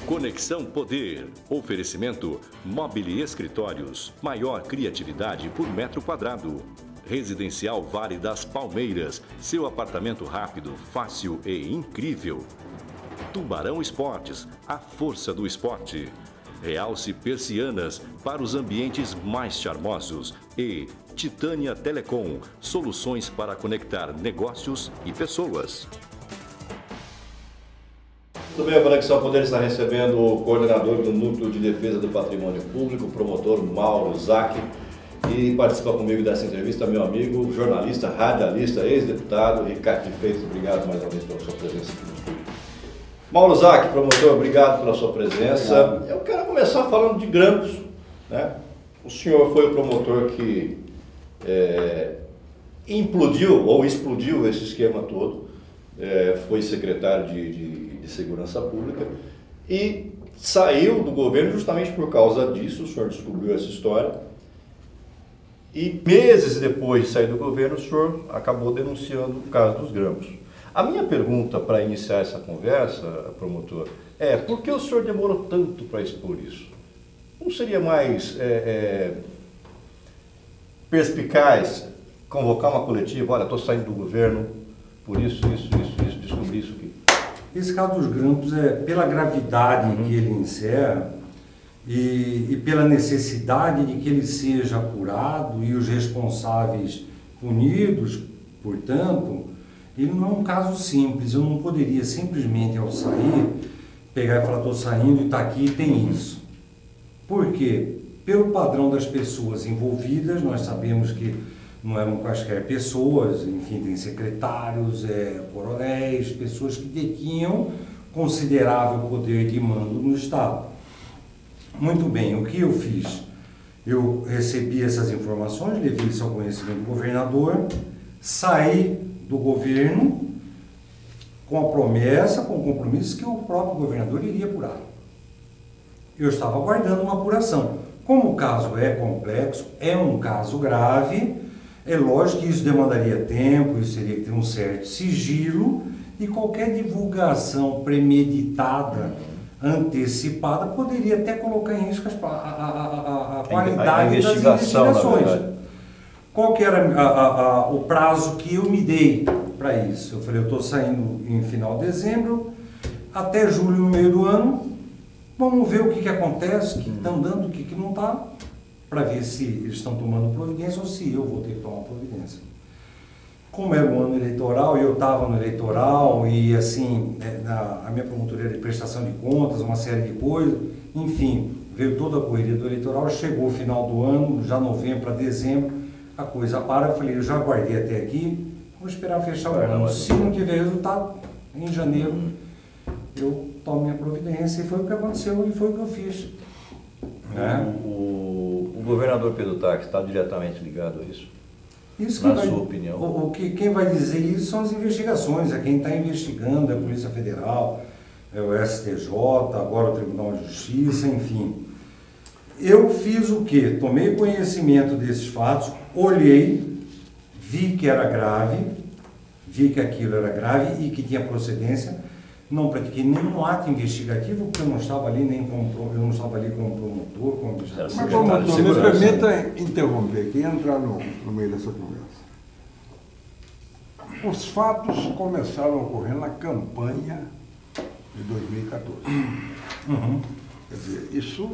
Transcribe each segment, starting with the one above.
Conexão Poder. Oferecimento Mobile Escritórios. Maior criatividade por metro quadrado. Residencial Vale das Palmeiras. Seu apartamento rápido, fácil e incrível. Tubarão Esportes. A força do esporte. Realce Persianas para os ambientes mais charmosos. E Titânia Telecom. Soluções para conectar negócios e pessoas. Tudo bem, a Conexão Poder está recebendo o coordenador do Núcleo de Defesa do Patrimônio Público, o promotor Mauro Zac, e participa comigo dessa entrevista meu amigo, jornalista, radialista, ex-deputado Ricardo Freitas. Obrigado mais uma vez pela sua presença aqui no estúdio. Mauro Zac, promotor, obrigado pela sua presença. Obrigado. Eu quero começar falando de Grampos, né? O senhor foi o promotor que implodiu ou explodiu esse esquema todo, foi secretário de Segurança Pública e saiu do governo justamente por causa disso. O senhor descobriu essa história e meses depois de sair do governo o senhor acabou denunciando o caso dos Grampos. A minha pergunta para iniciar essa conversa, promotor, é por que o senhor demorou tanto para expor isso? Não seria mais perspicaz convocar uma coletiva? Olha, estou saindo do governo por isso, descobri isso aqui. Esse caso dos Grampos pela gravidade que ele encerra e pela necessidade de que ele seja apurado e os responsáveis punidos, portanto, ele não é um caso simples. Eu não poderia simplesmente, ao sair, pegar e falar, estou saindo e está aqui e tem isso. Por quê? Pelo padrão das pessoas envolvidas, nós sabemos que não eram quaisquer pessoas, enfim, tem secretários, coronéis, pessoas que detinham considerável poder de mando no Estado. Muito bem, o que eu fiz? Eu recebi essas informações, levei isso ao conhecimento do governador, saí do governo com a promessa, com o compromisso que o próprio governador iria apurar. Eu estava aguardando uma apuração. Como o caso é complexo, é um caso grave, é lógico que isso demandaria tempo, isso teria que ter um certo sigilo e qualquer divulgação premeditada, antecipada, poderia até colocar em risco a qualidade das investigações. Qual que era o prazo que eu me dei para isso? Eu falei, eu estou saindo em final de dezembro, até julho, no meio do ano, vamos ver o que acontece, o que está andando, o que não está, para ver se eles estão tomando providência ou se eu vou ter que tomar providência. Como era um ano eleitoral, eu estava no eleitoral e assim, a minha promotoria de prestação de contas, uma série de coisas, enfim, veio toda a correria do eleitoral, chegou o final do ano, já novembro para dezembro, a coisa para, eu falei, eu já guardei até aqui, vou esperar fechar o ano. Se não tiver resultado, em janeiro, eu tomo minha providência, e foi o que aconteceu e foi o que eu fiz. O governador Pedro Taques está diretamente ligado a isso? Na sua opinião? Quem vai dizer isso são as investigações, é quem está investigando, é a Polícia Federal, é o STJ, agora o Tribunal de Justiça, enfim. Eu fiz o quê? Tomei conhecimento desses fatos, olhei, vi que era grave, vi que aquilo era grave e que tinha procedência. Não pratiquei nenhum ato investigativo, porque eu não estava ali como promotor, como Mas, promotor, me permita interromper aqui e entrar no meio dessa conversa. Os fatos começaram a ocorrer na campanha de 2014. Quer dizer, isso,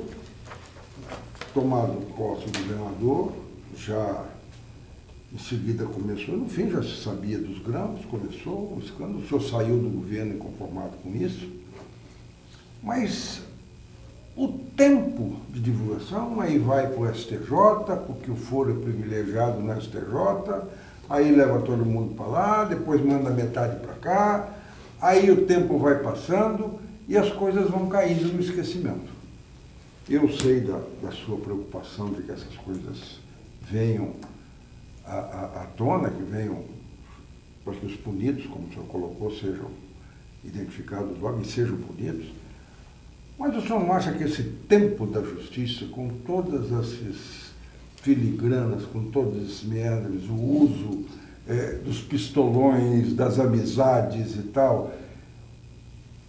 tomado posse do governador, já em seguida começou, no fim já se sabia dos Grampos, começou o escândalo, o senhor saiu do governo inconformado com isso, mas o tempo de divulgação aí vai para o STJ, porque o foro é privilegiado no STJ, aí leva todo mundo para lá, depois manda metade para cá, aí o tempo vai passando e as coisas vão caindo no esquecimento. Eu sei da sua preocupação de que essas coisas venham à tona, que venham para que os punidos, como o senhor colocou, sejam identificados logo e sejam punidos. Mas o senhor não acha que esse tempo da justiça, com todas essas filigranas, com todos esses meandros, o uso dos pistolões, das amizades e tal,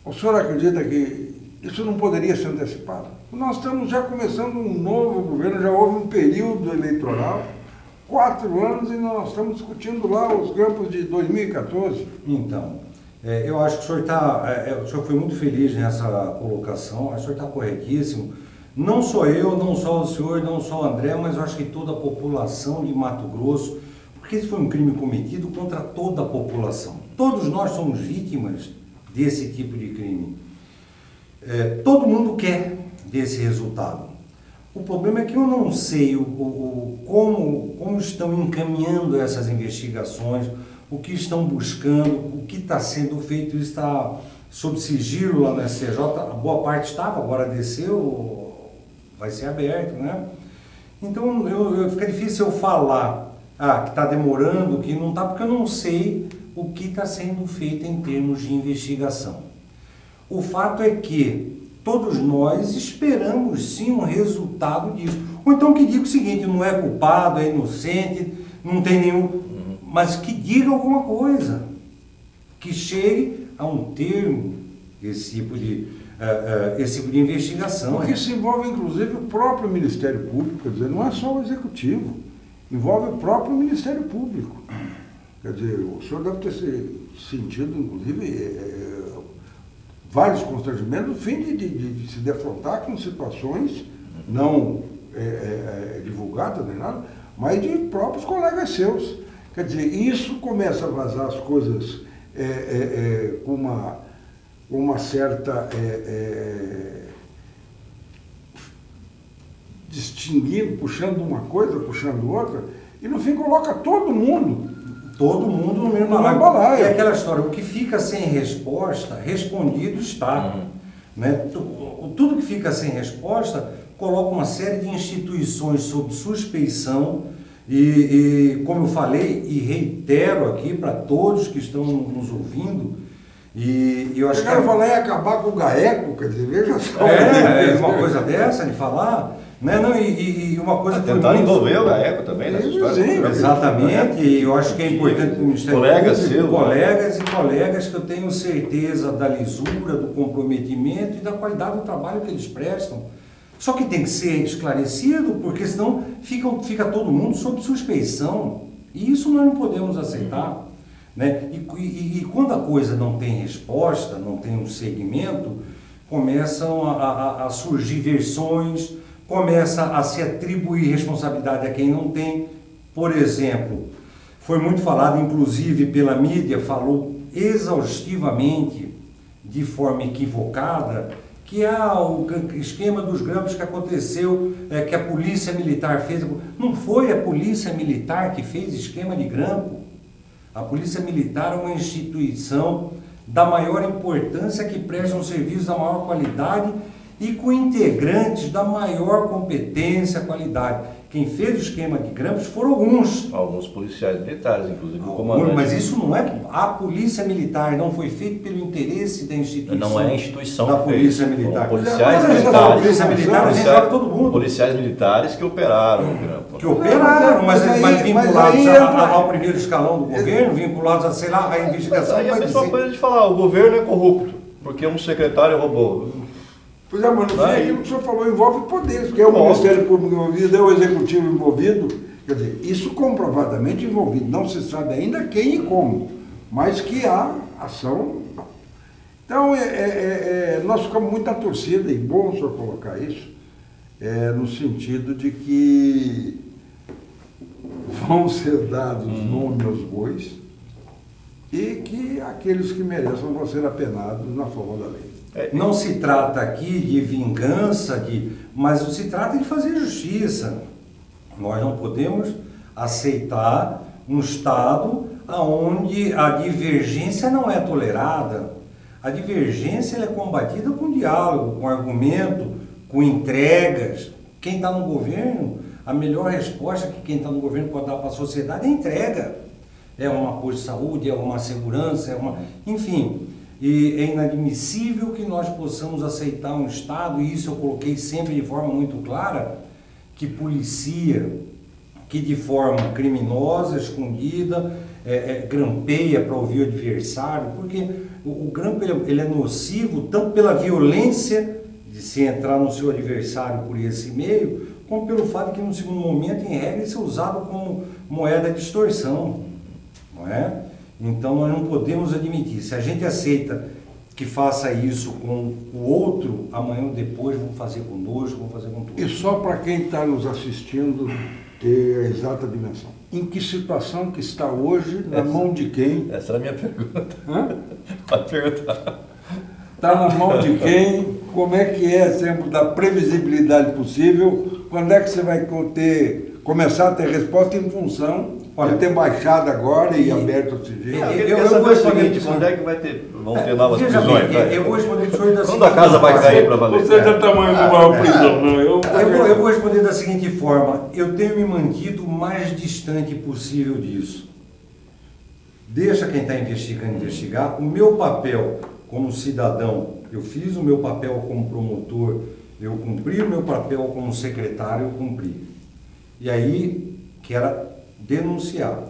o senhor acredita que isso não poderia ser antecipado? Nós estamos já começando um novo governo, já houve um período eleitoral, 4 anos, e nós estamos discutindo lá os grampos de 2014. Então, eu acho que o senhor foi muito feliz nessa colocação, acho que o senhor está corretíssimo. Não só eu, não só o senhor, não só o André, mas eu acho que toda a população de Mato Grosso, porque esse foi um crime cometido contra toda a população. Todos nós somos vítimas desse tipo de crime. Todo mundo quer desse resultado. O problema é que eu não sei como estão encaminhando essas investigações, o que estão buscando, o que está sendo feito. Isso está sob sigilo lá no STJ, a boa parte estava, agora desceu, vai ser aberto, né? Então fica difícil eu falar que está demorando, que não está, porque eu não sei o que está sendo feito em termos de investigação. O fato é que todos nós esperamos sim um resultado disso. Ou então que diga o seguinte, não é culpado, é inocente, não tem nenhum... Mas que diga alguma coisa, que chegue a um termo esse tipo de investigação. Porque isso envolve inclusive o próprio Ministério Público, quer dizer, não é só o Executivo, envolve o próprio Ministério Público. Quer dizer, o senhor deve ter sentido, inclusive, vários constrangimentos no fim de se defrontar com situações não divulgadas nem nada, mas de próprios colegas seus. Quer dizer, isso começa a vazar as coisas com uma certa... distinguindo, puxando uma coisa, puxando outra, e no fim coloca todo mundo no mesmo balaio. É aquela história, o que fica sem resposta, respondido está. Né? Tudo que fica sem resposta coloca uma série de instituições sob suspeição e como eu falei e reitero aqui para todos que estão nos ouvindo, e eu acho que... Eu falar em acabar com o GAECO, quer dizer, veja só. Uma coisa dessa de falar... Né? Não, e uma coisa que tentar envolver o GAECO também nessa história. Sim, exatamente, e eu acho que é importante para o Ministério Público, colegas e colegas que eu tenho certeza da lisura, do comprometimento e da qualidade do trabalho que eles prestam. Só que tem que ser esclarecido, porque senão fica todo mundo sob suspeição. E isso nós não podemos aceitar. Né? E quando a coisa não tem resposta, não tem um segmento, começam a surgir versões, começa a se atribuir responsabilidade a quem não tem. Por exemplo, foi muito falado, inclusive pela mídia, falou exaustivamente, de forma equivocada, que o esquema dos grampos que aconteceu, que a Polícia Militar fez. Não foi a Polícia Militar que fez esquema de grampo. A Polícia Militar é uma instituição da maior importância, que presta um serviço da maior qualidade e com integrantes da maior competência e qualidade. Quem fez o esquema de grampos foram alguns policiais militares, inclusive o comandante. Mas isso não é... A Polícia Militar não foi feito pelo interesse da instituição. Não é a instituição da Polícia Militar. Policiais militares. Polícia Militar, a gente joga todo mundo. Policiais militares que operaram o grampo. Que operaram, mas vinculados ao primeiro escalão do governo, vinculados a, sei lá, a investigação. Mas aí é a mesma coisa de falar, o governo é corrupto, porque um secretário roubou. Pois é, mas no fim, aquilo que o senhor falou envolve poderes, porque é o Ministério Público envolvido, é o Executivo envolvido, quer dizer, isso comprovadamente envolvido, não se sabe ainda quem e como, mas que há ação. Então, nós ficamos muito na torcida, e bom o senhor colocar isso, no sentido de que vão ser dados nomes aos bois e que aqueles que mereçam vão ser apenados na forma da lei. Não se trata aqui de vingança, mas se trata de fazer justiça. Nós não podemos aceitar um Estado onde a divergência não é tolerada. A divergência é combatida com diálogo, com argumento, com entregas. Quem está no governo, a melhor resposta que quem está no governo pode dar para a sociedade é entrega. É um apoio de saúde, é uma segurança, enfim... E é inadmissível que nós possamos aceitar um Estado, e isso eu coloquei sempre de forma muito clara, que policia, que de forma criminosa, escondida, grampeia para ouvir o adversário, porque o grampo ele é nocivo tanto pela violência de se entrar no seu adversário por esse meio, como pelo fato de que no segundo momento, em regra, isso é usado como moeda de extorsão, não é? Então nós não podemos admitir, se a gente aceita que faça isso com o outro, amanhã ou depois vão fazer conosco, vão fazer com todos. E só para quem está nos assistindo ter a exata dimensão. Em que situação que está hoje, na mão de quem? Essa era a minha pergunta. Hã? Pode perguntar. Está na mão de quem? Como é que é sempre da previsibilidade possível? Quando é que você vai começar a ter resposta em função de ter baixado agora e aberto o sigilo? Eu quero saber o seguinte, quando é que vão ter novas prisões? Eu vou responder para o senhor da Quando a casa vai cair para valer? Você já tamanho de maior prisão, não? Eu vou responder da seguinte forma, eu tenho me mantido o mais distante possível disso. Deixa quem está investigando investigar. O meu papel como cidadão, eu fiz o meu papel como promotor, eu cumpri o meu papel como secretário, eu cumpri. E aí, que era denunciar.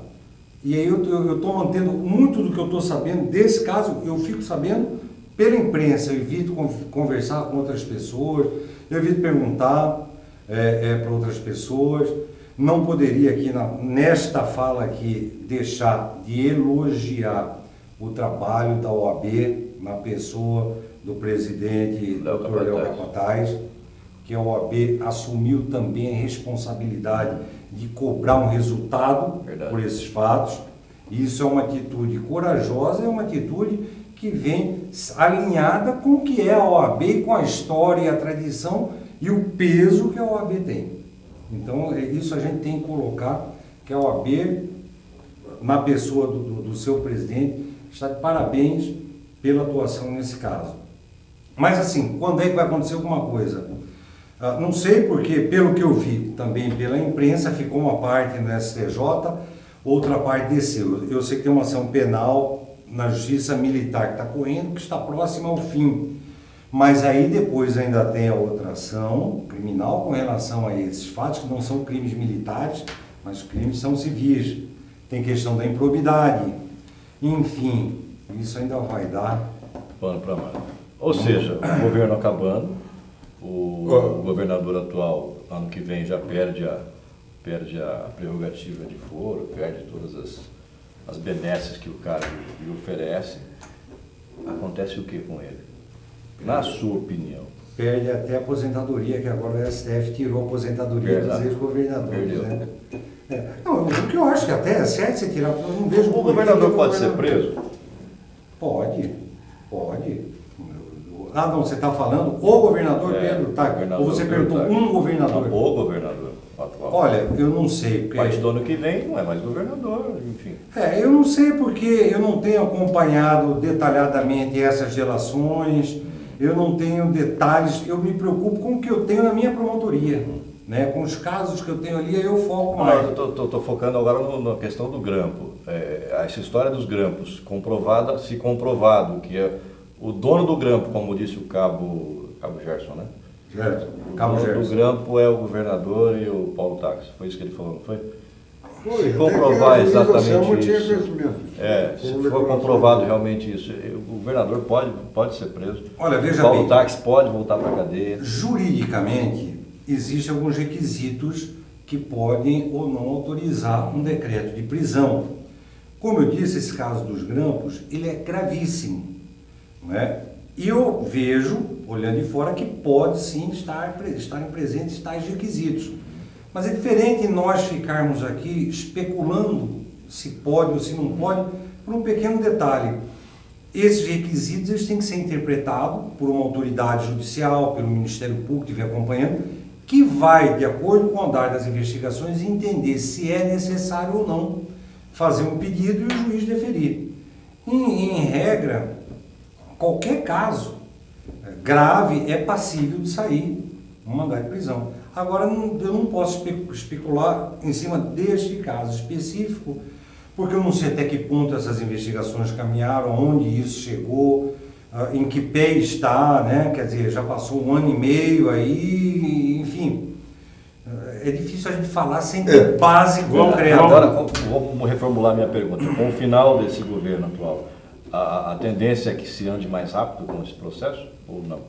E aí eu estou mantendo muito do que eu estou sabendo, desse caso, eu fico sabendo pela imprensa, eu evito conversar com outras pessoas, eu evito perguntar para outras pessoas. Não poderia aqui, nesta fala aqui, deixar de elogiar o trabalho da OAB na pessoa do presidente Dr. Léo Capataz, que a OAB assumiu também a responsabilidade de cobrar um resultado por esses fatos. Isso é uma atitude corajosa, é uma atitude que vem alinhada com o que é a OAB, com a história, a tradição e o peso que a OAB tem. Então, isso a gente tem que colocar, que a OAB, na pessoa do seu presidente, está de parabéns pela atuação nesse caso. Mas assim, quando é que vai acontecer alguma coisa? Não sei porque, pelo que eu vi também pela imprensa, ficou uma parte no STJ, outra parte desceu. Eu sei que tem uma ação penal na Justiça Militar que está correndo, que está próxima ao fim. Mas aí depois ainda tem a outra ação criminal com relação a esses fatos, que não são crimes militares, mas os crimes são civis. Tem questão da improbidade. Enfim, isso ainda vai dar pano para manga. Ou seja, o governo acabando, o governador atual, ano que vem, já perde a prerrogativa de foro, perde todas as benesses que o cargo lhe oferece. Acontece o que com ele? Na sua opinião? Perde até a aposentadoria, que agora o STF tirou a aposentadoria dos ex-governadores. Né? Não, o que eu acho que até é certo você tirar, eu não vejo... O governador pode ser preso? Pode. Ah, não, você está falando o governador, Pedro? Tá. Governador, ou você perguntou um governador? Não, o governador atual. Olha, eu não sei. Porque... Mas do ano que vem não é mais governador, enfim. Eu não sei porque eu não tenho acompanhado detalhadamente essas relações, eu não tenho detalhes, eu me preocupo com o que eu tenho na minha promotoria. Né? Com os casos que eu tenho ali, eu foco mais. Eu estou focando agora na questão do grampo. Essa história dos grampos, se comprovado que é o dono do grampo, como disse o Cabo Gerson, né? Gerson. O dono do grampo é o governador e o Paulo Táxi. Foi isso que ele falou, não foi? Se comprovar exatamente isso. Se for comprovado realmente isso, o governador pode ser preso. Olha, veja o Paulo bem, Táxi pode voltar para a cadeia. Juridicamente, existem alguns requisitos que podem ou não autorizar um decreto de prisão. Como eu disse, esse caso dos grampos, ele é gravíssimo. Né? E eu vejo, olhando de fora, que pode sim estarem presentes tais requisitos. Mas é diferente nós ficarmos aqui especulando se pode ou se não pode, por um pequeno detalhe. Esses requisitos eles têm que ser interpretados por uma autoridade judicial, pelo Ministério Público que estiver acompanhando, que vai, de acordo com o andar das investigações, entender se é necessário ou não fazer um pedido e o juiz deferir. Em regra, qualquer caso grave é passível de sair um mandado de prisão. Agora, eu não posso especular em cima deste caso específico, porque eu não sei até que ponto essas investigações caminharam, onde isso chegou, em que pé está, né? Quer dizer, já passou 1 ano e meio aí, enfim. É difícil a gente falar sem ter base concreta. Agora, vou reformular minha pergunta. Com o final desse governo atual, a tendência é que se ande mais rápido com esse processo ou não?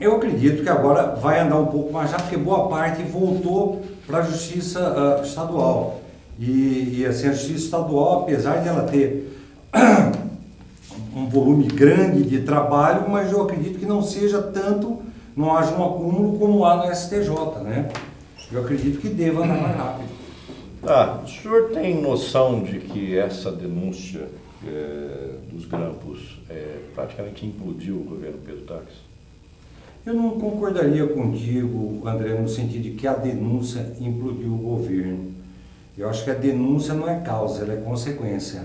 Eu acredito que agora vai andar um pouco mais rápido, porque boa parte voltou para a Justiça Estadual. E assim, a Justiça Estadual, apesar de ela ter um volume grande de trabalho, mas eu acredito que não seja tanto, não haja um acúmulo como há no STJ, né? Eu acredito que deva andar mais rápido. O senhor tem noção de que essa denúncia dos grampos praticamente implodiu o governo Pedro Taques? Eu não concordaria contigo, André, no sentido de que a denúncia implodiu o governo. Eu acho que a denúncia não é causa, ela é consequência.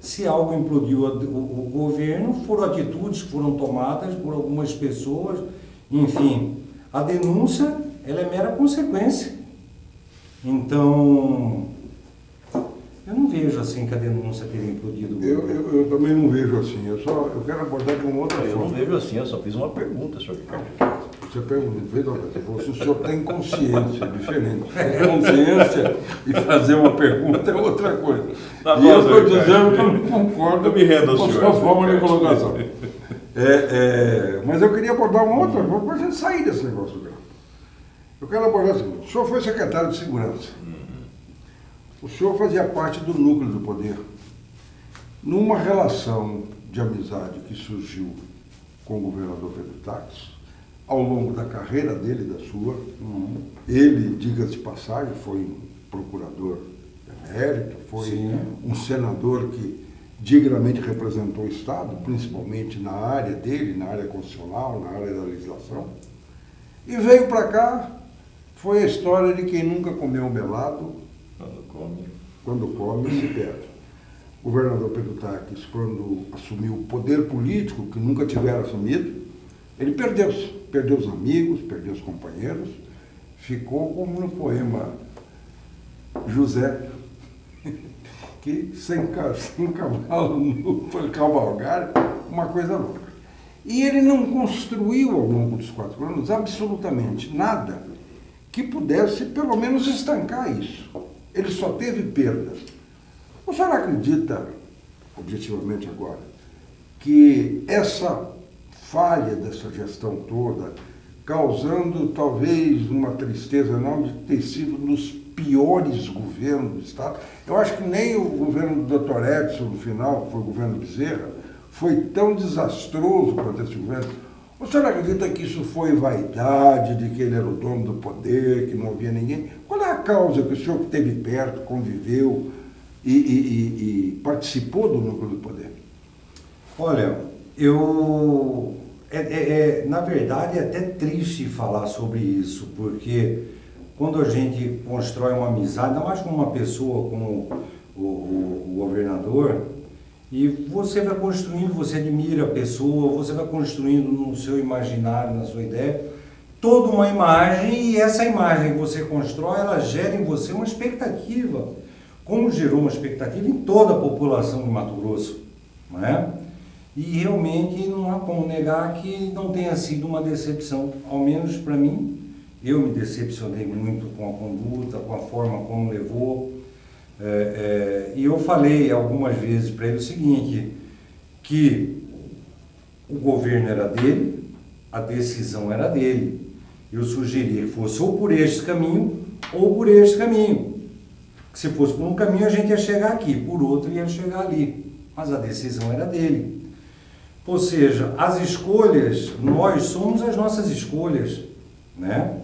Se algo implodiu o governo, foram atitudes que foram tomadas por algumas pessoas, enfim. A denúncia, ela é mera consequência. Então, eu não vejo assim que a denúncia teria implodido o governo. Eu também não vejo assim, eu quero abordar de uma outra forma. Eu não vejo assim, eu só fiz uma pergunta, senhor Ricardo. Você falou se o senhor tem consciência, diferente. Consciência e fazer uma pergunta é outra coisa. E eu estou dizendo que eu não concordo com a sua forma de colocação. Mas eu queria abordar uma outra coisa para a gente sair desse negócio. Eu quero abordar o seguinte: o senhor foi secretário de Segurança. O senhor fazia parte do núcleo do poder. Numa relação de amizade que surgiu com o governador Pedro Taques, ao longo da carreira dele e da sua, ele, diga-se de passagem, foi um procurador emérito, foi um senador que dignamente representou o Estado, principalmente na área dele, na área constitucional, na área da legislação, e veio para cá, foi a história de quem nunca comeu um melado, quando come se perde. O governador Pedro Taques, quando assumiu o poder político, que nunca tivera assumido, ele perdeu-se. Perdeu os amigos, perdeu os companheiros, ficou como no poema José, que sem cavalo no cavalgar, uma coisa louca. E ele não construiu ao longo dos 4 anos absolutamente nada que pudesse pelo menos estancar isso. Ele só teve perdas. O senhor acredita, objetivamente agora, que essa falha dessa gestão toda, causando talvez uma tristeza enorme de ter sido um dos piores governos do Estado. Eu acho que nem o governo do Dr. Edson, no final, que foi o governo Bezerra, foi tão desastroso quanto esse governo. O senhor acredita que isso foi vaidade, de que ele era o dono do poder, que não havia ninguém? Qual é a causa que o senhor que esteve perto, conviveu e participou do núcleo do poder? Olha, na verdade, é até triste falar sobre isso, porque quando a gente constrói uma amizade, não mais com uma pessoa como o governador, e você vai construindo, você admira a pessoa, você vai construindo no seu imaginário, na sua ideia, toda uma imagem, e essa imagem que você constrói, ela gera em você uma expectativa, como gerou uma expectativa em toda a população de Mato Grosso, não é? E realmente não há como negar que não tenha sido uma decepção, ao menos para mim. Eu me decepcionei muito com a conduta, com a forma como levou. E eu falei algumas vezes para ele o seguinte, que o governo era dele, a decisão era dele. Eu sugeria que fosse ou por este caminho ou por este caminho. Que se fosse por um caminho a gente ia chegar aqui, por outro ia chegar ali. Mas a decisão era dele. Ou seja, as escolhas, nós somos as nossas escolhas, né?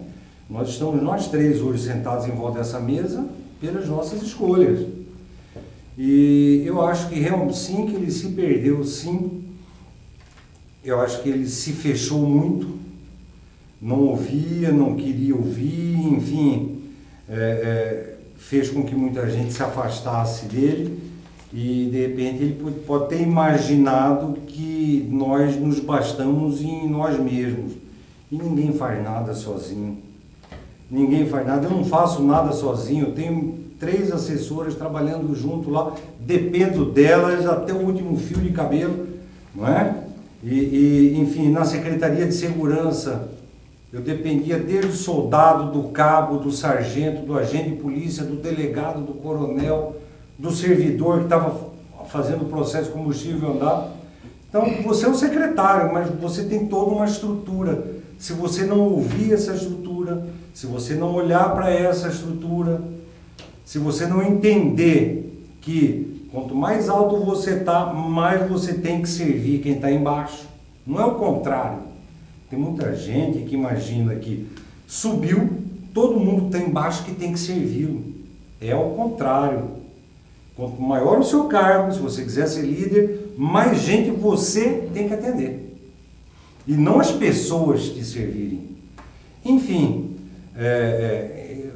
Nós estamos nós três hoje sentados em volta dessa mesa pelas nossas escolhas. E eu acho que realmente sim, que ele se perdeu, sim. Eu acho que ele se fechou muito, não ouvia, não queria ouvir, enfim, fez com que muita gente se afastasse dele. E, de repente, ele pode ter imaginado que nós nos bastamos em nós mesmos. E ninguém faz nada sozinho. Ninguém faz nada. Eu não faço nada sozinho. Eu tenho 3 assessoras trabalhando junto lá. Dependo delas até o último fio de cabelo, não é? Enfim, na Secretaria de Segurança, eu dependia desde o soldado, do cabo, do sargento, do agente de polícia, do delegado, do coronel, do servidor que estava fazendo o processo de combustível andar. Então, você é o secretário, mas você tem toda uma estrutura. Se você não ouvir essa estrutura, se você não olhar para essa estrutura, se você não entender que quanto mais alto você está, mais você tem que servir quem está embaixo. Não é o contrário. Tem muita gente que imagina que subiu, todo mundo que está embaixo que tem que servi-lo. É ao contrário. Quanto maior o seu cargo, se você quiser ser líder, mais gente você tem que atender. E não as pessoas te servirem. Enfim,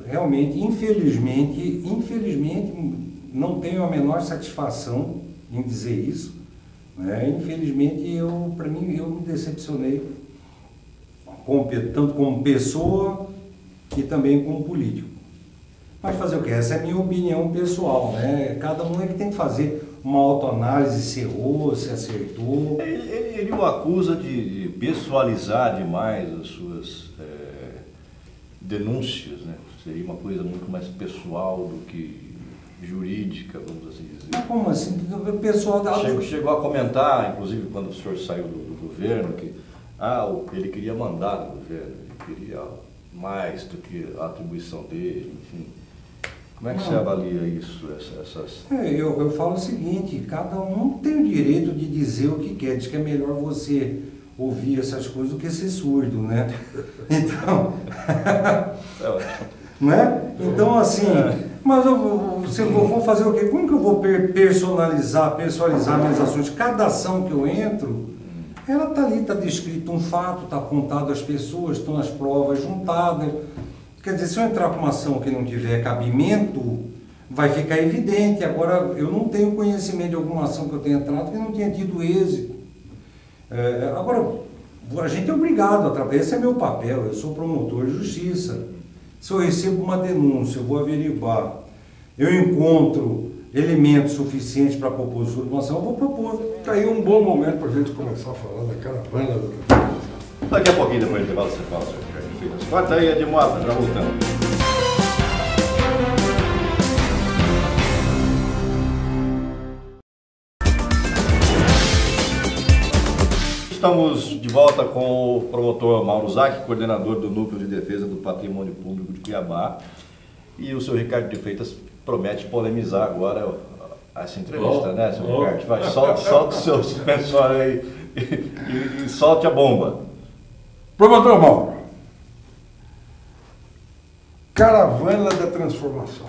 realmente, infelizmente, não tenho a menor satisfação em dizer isso. Né? Infelizmente, para mim, eu me decepcionei, tanto como pessoa e também como político. Mas fazer o quê? Essa é a minha opinião pessoal, né? Cada um é que tem que fazer uma autoanálise, se errou, se acertou. Ele o acusa de pessoalizar demais as suas denúncias, né? Seria uma coisa muito mais pessoal do que jurídica, vamos assim dizer. Mas como assim? O pessoal chegou a comentar, inclusive quando o senhor saiu do governo, que ele queria mandar do governo, ele queria mais do que a atribuição dele, enfim. Como é que você avalia isso? Eu falo o seguinte, cada um tem o direito de dizer o que quer, diz que é melhor você ouvir essas coisas do que ser surdo, né? Então, né? Então assim, mas eu vou fazer o quê? Como que eu vou personalizar minhas ações? Cada ação que eu entro, ela está ali, está descrito um fato, está apontado as pessoas, estão as provas juntadas. Quer dizer, se eu entrar com uma ação que não tiver cabimento, vai ficar evidente. Agora, eu não tenho conhecimento de alguma ação que eu tenha entrado que não tenha tido êxito. Agora, a gente é obrigado a trabalhar, esse é meu papel, eu sou promotor de justiça. Se eu recebo uma denúncia, eu vou averiguar, eu encontro elementos suficientes para propor sobre uma ação, eu vou propor. Está aí um bom momento para a gente começar a falar da caravana da transformação. Daqui a pouquinho, depois do intervalo, você fala, senhor. Corta aí, Edmota, já voltamos. Estamos de volta com o promotor Mauro Zac, coordenador do Núcleo de Defesa do Patrimônio Público de Cuiabá. E o senhor Ricardo de Freitas promete polemizar agora essa entrevista, né, senhor Ricardo? Vai, solta o seu suspensório aí e solte a bomba. Promotor Mauro, Caravana da Transformação.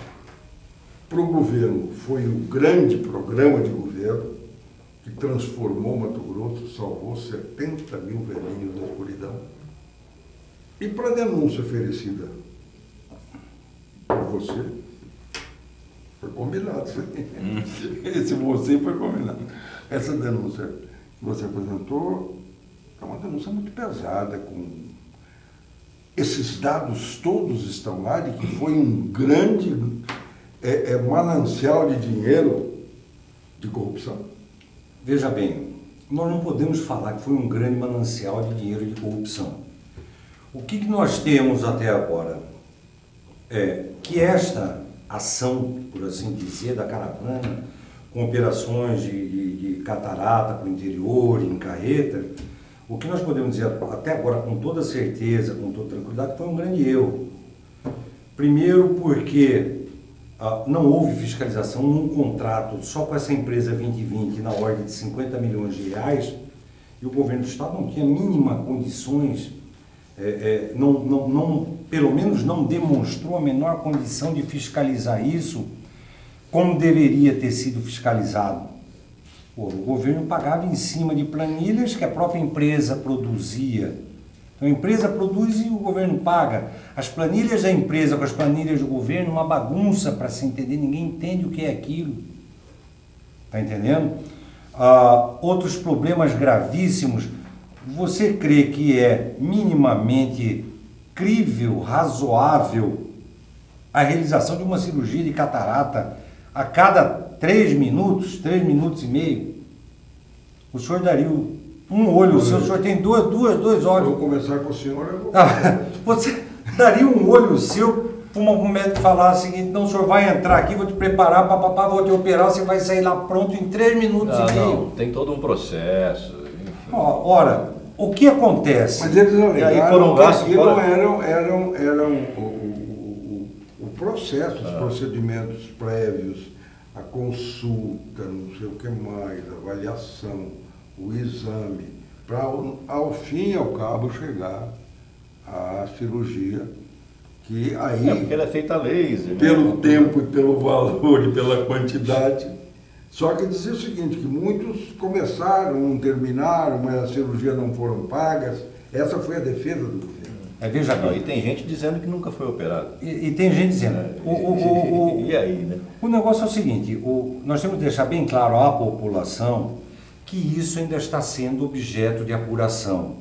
Para o governo, foi um grande programa de governo que transformou Mato Grosso, salvou 70 mil velhinhos da escuridão. E para a denúncia oferecida por você, foi combinado. Esse você foi combinado. Essa denúncia que você apresentou é uma denúncia muito pesada, com esses dados todos estão lá de que foi um grande manancial de dinheiro de corrupção. Veja bem, nós não podemos falar que foi um grande manancial de dinheiro de corrupção. O que nós temos até agora é que esta ação, por assim dizer, da caravana, com operações de catarata para o interior, em carreta, o que nós podemos dizer até agora com toda certeza, com toda tranquilidade, foi um grande erro. Primeiro porque não houve fiscalização num contrato só com essa empresa 2020 na ordem de 50 milhões de reais e o governo do estado não tinha mínima condições, pelo menos não demonstrou a menor condição de fiscalizar isso como deveria ter sido fiscalizado. O governo pagava em cima de planilhas que a própria empresa produzia. Então a empresa produz e o governo paga. As planilhas da empresa com as planilhas do governo, uma bagunça para se entender, ninguém entende o que é aquilo. Está entendendo? Outros problemas gravíssimos. Você crê que é minimamente crível, razoável a realização de uma cirurgia de catarata a cada 3 minutos, 3 minutos e meio? O senhor daria um olho, o senhor tem dois olhos. Vou conversar com o senhor. Você daria um olho seu um médico falar o seguinte, não, o senhor vai entrar aqui, vou te preparar, papapá, vou te operar, você vai sair lá pronto em 3 minutos e meio. Não, tem todo um processo. Enfim. Ora, o que acontece? Mas eles não foram gastos aquilo fora. eram o processo, os procedimentos prévios, a consulta, não sei o que mais, a avaliação, o exame, para ao fim e ao cabo chegar à cirurgia, que aí, Porque ela é feita a laser. pelo né? tempo e pelo valor e pela quantidade. Só que dizer o seguinte, que muitos começaram, não terminaram, mas as cirurgias não foram pagas. Essa foi a defesa do governo. Veja Não, bem, e tem gente dizendo que nunca foi operado. e tem gente dizendo, E aí, né? o negócio é o seguinte, nós temos que deixar bem claro à população que isso ainda está sendo objeto de apuração.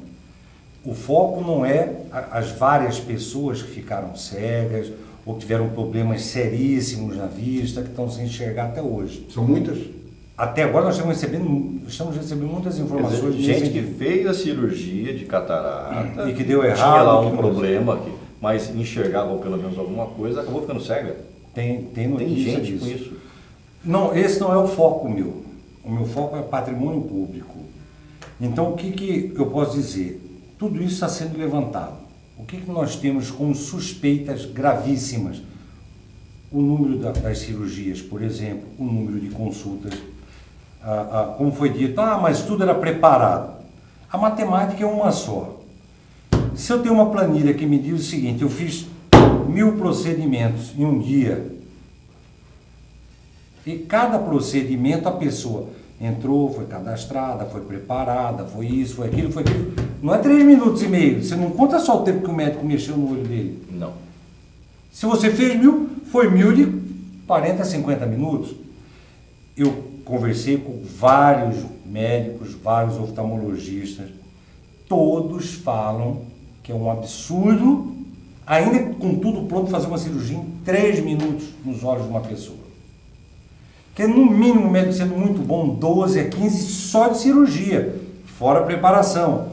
O foco não é as várias pessoas que ficaram cegas ou que tiveram problemas seríssimos na vista, que estão sem enxergar até hoje. São muitas? Até agora nós estamos recebendo muitas informações. Quer dizer, gente que fez a cirurgia de catarata E que deu tinha errado, lá que um não- problema, mas enxergava pelo menos alguma coisa, acabou ficando cega. Tem Tem notícia gente disso. com isso. Não, esse não é o foco meu. O meu foco é patrimônio público. Então, o que eu posso dizer? Tudo isso está sendo levantado. O que nós temos como suspeitas gravíssimas? O número das cirurgias, por exemplo, o número de consultas. Como foi dito, mas tudo era preparado. A matemática é uma só. Se eu tenho uma planilha que me diz o seguinte, eu fiz 1000 procedimentos em um dia, e cada procedimento a pessoa entrou, foi cadastrada, foi preparada, foi isso, foi aquilo, foi aquilo. Não é 3 minutos e meio, você não conta só o tempo que o médico mexeu no olho dele. Não. Se você fez 1000, foi 1000 de 40 a 50 minutos. Eu conversei com vários médicos, vários oftalmologistas, todos falam que é um absurdo, ainda com tudo pronto, fazer uma cirurgia em 3 minutos nos olhos de uma pessoa. Que no mínimo o médico sendo muito bom, 12 a 15 só de cirurgia, fora a preparação.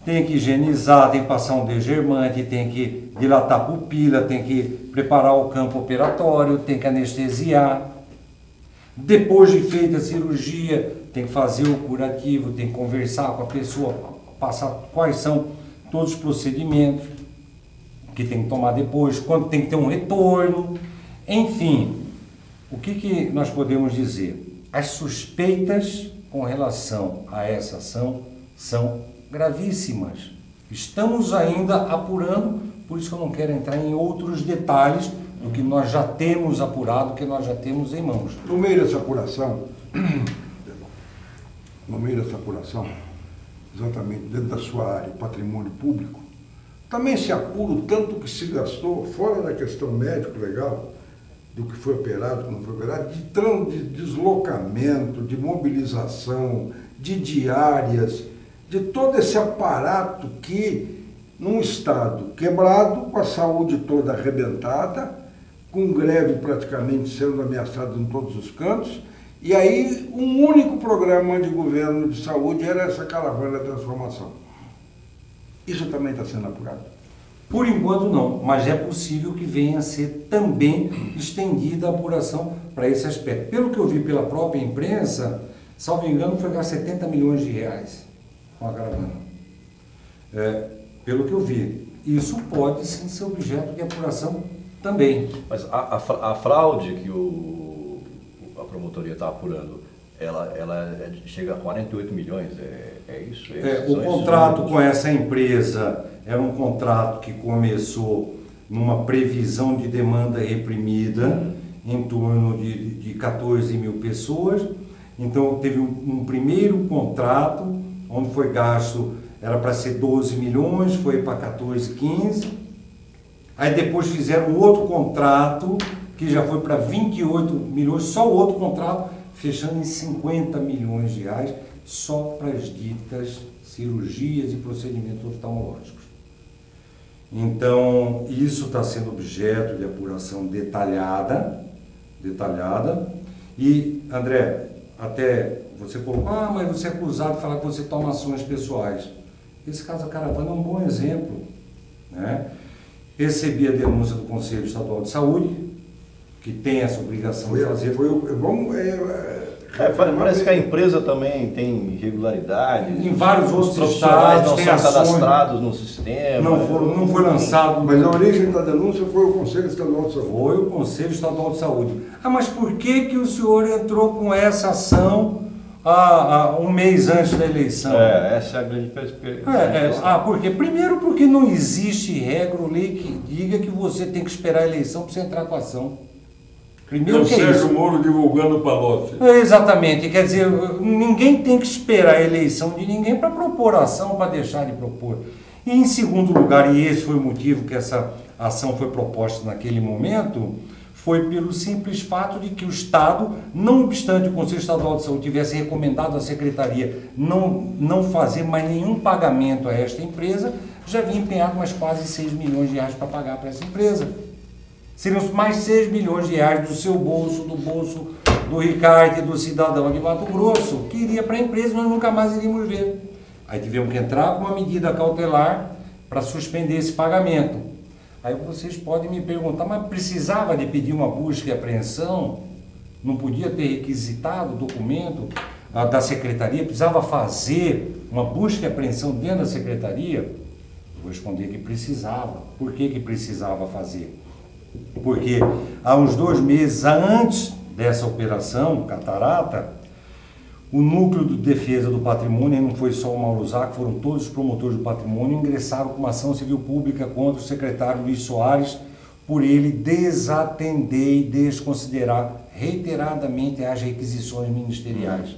Tem que higienizar, tem que passar um degermante, tem que dilatar a pupila, tem que preparar o campo operatório, tem que anestesiar. Depois de feita a cirurgia, tem que fazer o curativo, tem que conversar com a pessoa, passar quais são todos os procedimentos que tem que tomar depois, quando tem que ter um retorno, enfim. O que nós podemos dizer? As suspeitas com relação a essa ação são gravíssimas. Estamos ainda apurando, por isso que eu não quero entrar em outros detalhes do que nós já temos apurado, que nós já temos em mãos. No meio dessa apuração, exatamente dentro da sua área, patrimônio público, também se apura o tanto que se gastou, fora da questão médico-legal, do que foi operado, que não foi operado, de deslocamento, de mobilização, de diárias, de todo esse aparato que, num estado quebrado, com a saúde toda arrebentada, com greve praticamente sendo ameaçada em todos os cantos, e aí um único programa de governo de saúde era essa caravana da transformação. Isso também está sendo apurado? Por enquanto não, mas é possível que venha a ser também estendida a apuração para esse aspecto. Pelo que eu vi pela própria imprensa, salvo engano, foi gastar 70 milhões de reais com a caravana. Pelo que eu vi. Isso pode sim ser objeto de apuração também. Mas a fraude que a promotoria está apurando, ela chega a 48 milhões, é isso? O contrato com essa empresa era um contrato que começou numa previsão de demanda reprimida, em torno de 14 mil pessoas. Então teve um primeiro contrato, onde foi gasto, era para ser 12 milhões, foi para 14, 15. Aí depois fizeram outro contrato, que já foi para 28 milhões, só o outro contrato, fechando em 50 milhões de reais, só para as ditas cirurgias e procedimentos oftalmológicos. Então, isso está sendo objeto de apuração detalhada. E, André, até você colocou, mas você é acusado de falar que você toma ações pessoais. Esse caso da caravana é um bom exemplo, né? recebi a denúncia do Conselho Estadual de Saúde, que tem essa obrigação de fazer. Parece que a empresa também tem irregularidades. Em vários outros profissionais estados não tem são ações, cadastrados no sistema. não foi lançado. Mas a origem da denúncia foi o Conselho Estadual de Saúde. Foi o Conselho Estadual de Saúde. Ah, mas por que o senhor entrou com essa ação um mês antes da eleição? Essa é a grande perspectiva. Por quê? Primeiro porque não existe regra ou lei que diga que você tem que esperar a eleição para você entrar com a ação. Primeiro que é Sérgio isso. Moro divulgando o Palocci. Exatamente, quer dizer, ninguém tem que esperar a eleição de ninguém para propor ação, para deixar de propor. E em segundo lugar, e esse foi o motivo que essa ação foi proposta naquele momento, foi pelo simples fato de que o Estado, não obstante o Conselho Estadual de Saúde tivesse recomendado à Secretaria não fazer mais nenhum pagamento a esta empresa, já havia empenhado mais quase 6 milhões de reais para pagar para essa empresa. Seriam mais 6 milhões de reais do seu bolso, do bolso do Ricardo e do cidadão de Mato Grosso, que iria para a empresa e nós nunca mais iríamos ver. Aí tivemos que entrar com uma medida cautelar para suspender esse pagamento. Aí vocês podem me perguntar, mas precisava de pedir uma busca e apreensão? Não podia ter requisitado o documento da Secretaria? Precisava fazer uma busca e apreensão dentro da Secretaria? Vou responder que precisava. Por que precisava fazer? Porque há uns 2 meses antes dessa operação, Catarata, o núcleo de defesa do patrimônio, não foi só o Mauro Zac, foram todos os promotores do patrimônio, ingressaram com uma ação civil pública contra o secretário Luiz Soares por ele desatender e desconsiderar reiteradamente as requisições ministeriais.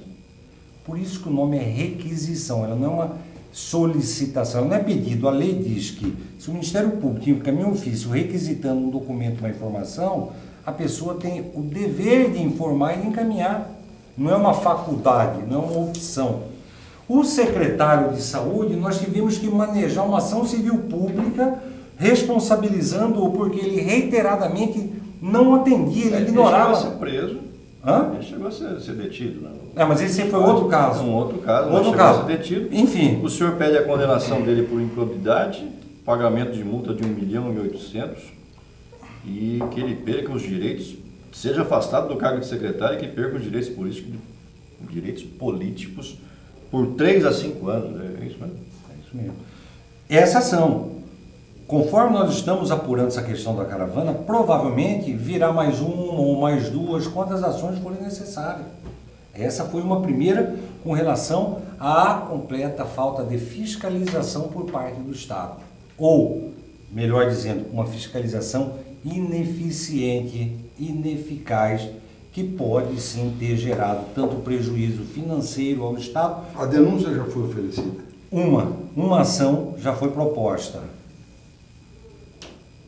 Por isso que o nome é requisição, ela não é uma solicitação, ela não é pedido. A lei diz que se o Ministério Público encaminha um ofício requisitando um documento, uma informação, a pessoa tem o dever de informar e de encaminhar. Não é uma faculdade, não é uma opção. O secretário de Saúde, nós tivemos que manejar uma ação civil pública responsabilizando-o porque ele reiteradamente não atendia, ele ignorava. Ele chegou a ser preso. Hã? Ele chegou a ser detido, né? Mas esse foi outro caso. Um outro caso, outro chegou caso. a ser detido. Enfim. O senhor pede a condenação dele por improbidade, pagamento de multa de 1.800.000 e que ele perca os direitos, seja afastado do cargo de secretário e que perca os direitos políticos por 3 a 5 anos. É isso mesmo? É isso mesmo. Essa ação, conforme nós estamos apurando essa questão da caravana, provavelmente virá mais uma ou mais 2, quantas ações forem necessárias. Essa foi uma primeira com relação à completa falta de fiscalização por parte do Estado. Ou, melhor dizendo, uma fiscalização ineficiente, ineficaz, que pode sim ter gerado tanto prejuízo financeiro ao Estado. A denúncia já foi oferecida? Uma ação já foi proposta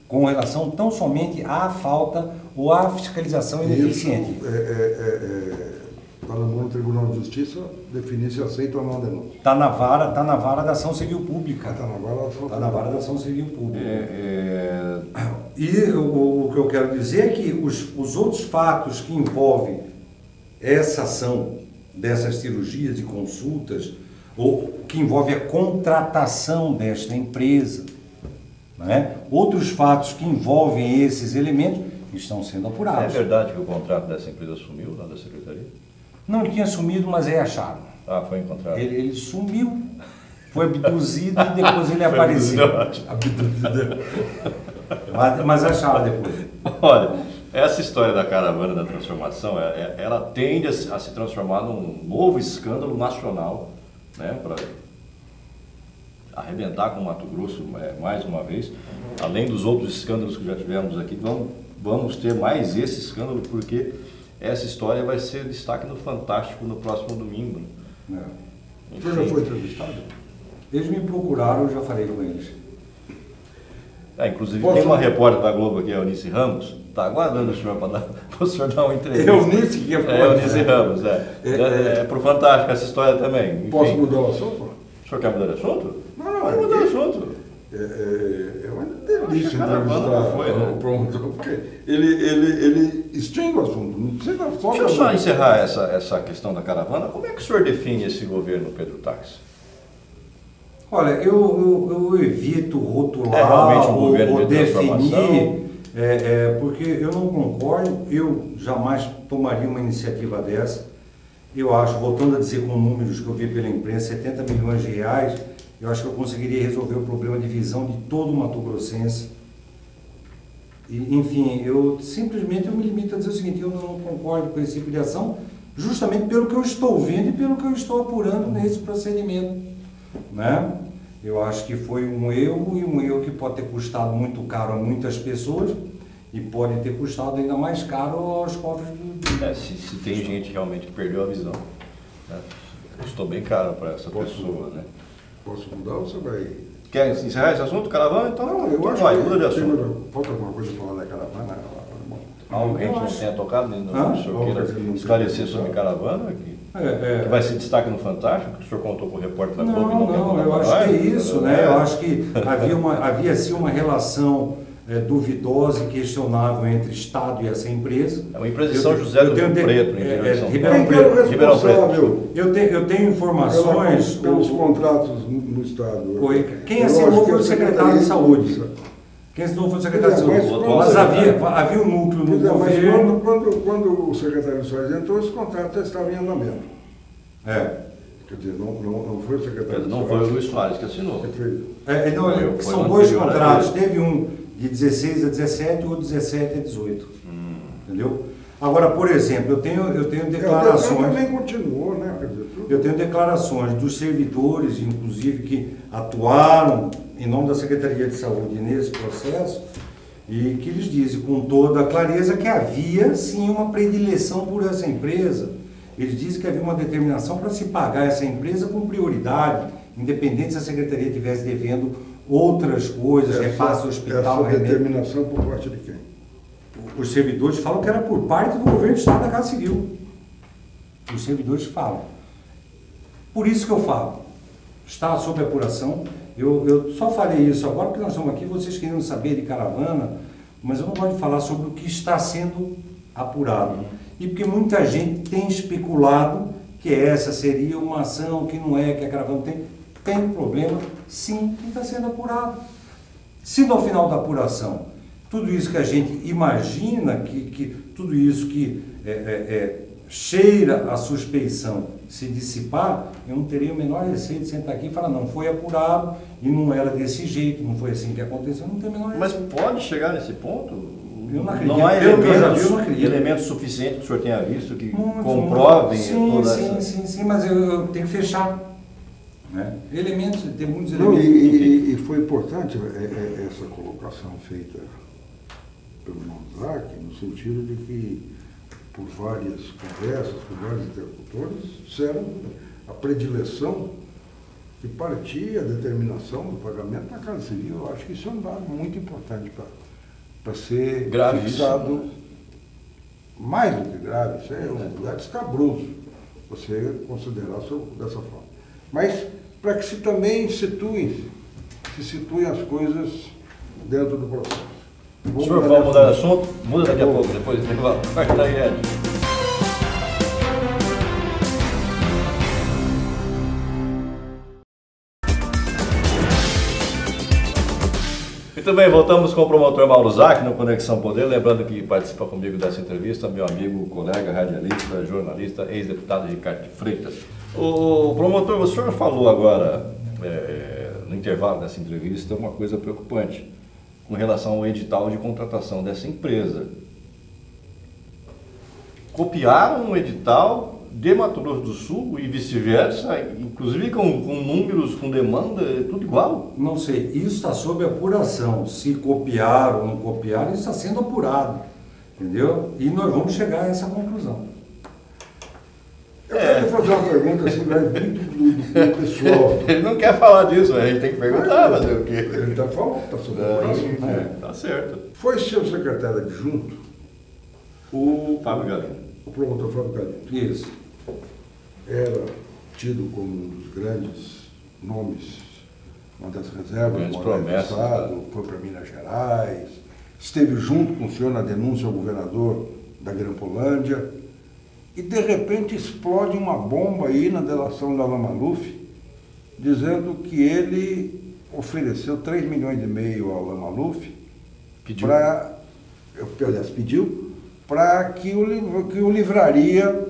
com relação tão somente à falta ou à fiscalização ineficiente. Está na mão do Tribunal de Justiça definir se aceita ou não a denúncia. Está na vara da ação civil pública. Está na vara da ação civil. Está na vara da ação civil pública. E o que eu quero dizer é que os outros fatos que envolvem essa ação dessas cirurgias e consultas, ou que envolve a contratação desta empresa, né? Outros fatos que envolvem esses elementos estão sendo apurados. É verdade que o contrato dessa empresa sumiu lá da Secretaria? Não, ele tinha sumido, mas é achado. Ah, foi encontrado. Ele sumiu, foi abduzido e depois ele apareceu. Mas acharam depois. Olha, essa história da caravana da transformação, ela tende a se transformar num novo escândalo nacional, né, para arrebentar com o Mato Grosso mais uma vez. Além dos outros escândalos que já tivemos aqui, vamos ter mais esse escândalo, porque essa história vai ser destaque no Fantástico no próximo domingo. O senhor já foi entrevistado? Eles me procuraram, eu já falei com eles. Inclusive tem uma repórter da Globo aqui, a Eunice Ramos, está aguardando o senhor para o senhor dar uma entrevista. Eunice que é Eunice Ramos, é para o Fantástico essa história também. Enfim. Posso mudar o assunto? O senhor quer mudar de assunto? Não, pode mudar de assunto. É uma delícia entrevistar o promotor, porque ele extingue o assunto, não precisa só... Deixa eu só encerrar essa questão da caravana. Como é que o senhor define esse governo Pedro Táxi? Olha, eu evito rotular realmente um governo ou de definir, porque eu não concordo, eu jamais tomaria uma iniciativa dessa. Eu acho, voltando a dizer com números que eu vi pela imprensa, 70 milhões de reais, eu acho que eu conseguiria resolver o problema de visão de todo o Mato Grossense. E, enfim, eu me limito a dizer o seguinte, eu não concordo com esse tipo de ação, justamente pelo que eu estou vendo e pelo que eu estou apurando nesse procedimento, né? Eu acho que foi um erro, e um erro que pode ter custado muito caro a muitas pessoas e pode ter custado ainda mais caro aos cofres do... Se tem gente realmente que perdeu a visão, né? Custou bem caro para essa pessoa, né? Posso mudar ou você vai... Quer encerrar esse assunto, caravana? Então, Não, eu acho vai, que muda de assunto. falta alguma coisa para falar da caravana. Algo que a gente não tenha tocado, né? O senhor queira esclarecer sobre caravana, que vai ser destaque no Fantástico, que o senhor contou com o repórter da Globo. Não, eu acho que é isso, né? Eu acho que havia sim uma relação duvidosa e questionável entre Estado e essa empresa. É uma empresa de São José do Rio Preto, no interior de São Paulo. Ribeirão Preto. Eu tenho informações... Pelos contratos no Estado. Quem assinou foi o secretário de Saúde. Quem assinou foi o secretário de Saúde. Mas havia um núcleo no governo... Quando o secretário de Saúde entrou, os contratos já estavam em andamento. Quer dizer, não foi o secretário de Saúde. Não foi o Luiz Soares que assinou. São dois contratos. Teve um de 16 a 17 ou 17 a 18. Entendeu? Agora, por exemplo, eu tenho declarações... também continuou, né? Quer dizer, eu tenho declarações dos servidores, inclusive, que atuaram em nome da Secretaria de Saúde nesse processo, e que eles dizem com toda a clareza que havia, sim, uma predileção por essa empresa. Eles dizem que havia uma determinação para se pagar essa empresa com prioridade, independente se a Secretaria estivesse devendo outras coisas, repasse ao hospital... Essa determinação por parte de quem? Os servidores falam que era por parte do governo do Estado da Casa Civil. Os servidores falam. Por isso que eu falo, está sob apuração. Eu só falei isso agora porque nós estamos aqui, vocês querendo saber de caravana, mas eu não gosto de falar sobre o que está sendo apurado. E porque muita gente tem especulado que essa seria uma ação, que não é, que a caravana tem problema, sim, que está sendo apurado. Se no final da apuração, tudo isso que a gente imagina, que tudo isso que cheira a suspeição se dissipar, eu não teria o menor receio de sentar aqui e falar, não, foi apurado e não era desse jeito, não foi assim que aconteceu, não tem o menor receio. Mas pode chegar nesse ponto? Eu não acredito. Não há elementos suficientes que o senhor tenha visto que comprovem toda essa... Sim, mas eu tenho que fechar. Né? Elementos, tem muitos não, elementos. E foi importante essa colocação feita pelo Manzac, no sentido de que, por várias conversas, por vários interlocutores, disseram a predileção que partia a determinação do pagamento da Casa Civil. Eu acho que isso é um dado muito importante para ser fixado. Mais do que grave, isso é um lugar escabroso, você considerar dessa forma. Mas para que se também situem as coisas dentro do processo. O senhor vai mudar de assunto? Muda daqui a pouco, depois do intervalo. Vai estar aí, Ed. Muito bem, voltamos com o promotor Mauro Zac no Conexão Poder. Lembrando que participa comigo dessa entrevista meu amigo, colega, radialista, jornalista, ex-deputado Ricardo de Freitas. O promotor, o senhor falou agora, no intervalo dessa entrevista, uma coisa preocupante com relação ao edital de contratação dessa empresa. Copiaram o edital de Mato Grosso do Sul e vice-versa, inclusive com números, com demanda, tudo igual? Não sei, isso está sob apuração. Se copiaram ou não copiaram, isso está sendo apurado. Entendeu? E nós vamos chegar a essa conclusão. Eu quero fazer uma pergunta assim, muito do pessoal. Ele não quer falar disso, a gente tem que perguntar, fazer o quê? Ele está falando, está sob apuração. Tá certo. Foi seu secretário adjunto, o Fábio Galindo. O promotor Fábio Galindo. Isso. Era tido como um dos grandes nomes, uma das reservas do Estado, foi para Minas Gerais, esteve junto com o senhor na denúncia ao governador da Grampolândia, e de repente explode uma bomba aí na delação da Lama Maluf, dizendo que ele ofereceu 3,5 milhões ao Alain Maluf pediu para que o livraria,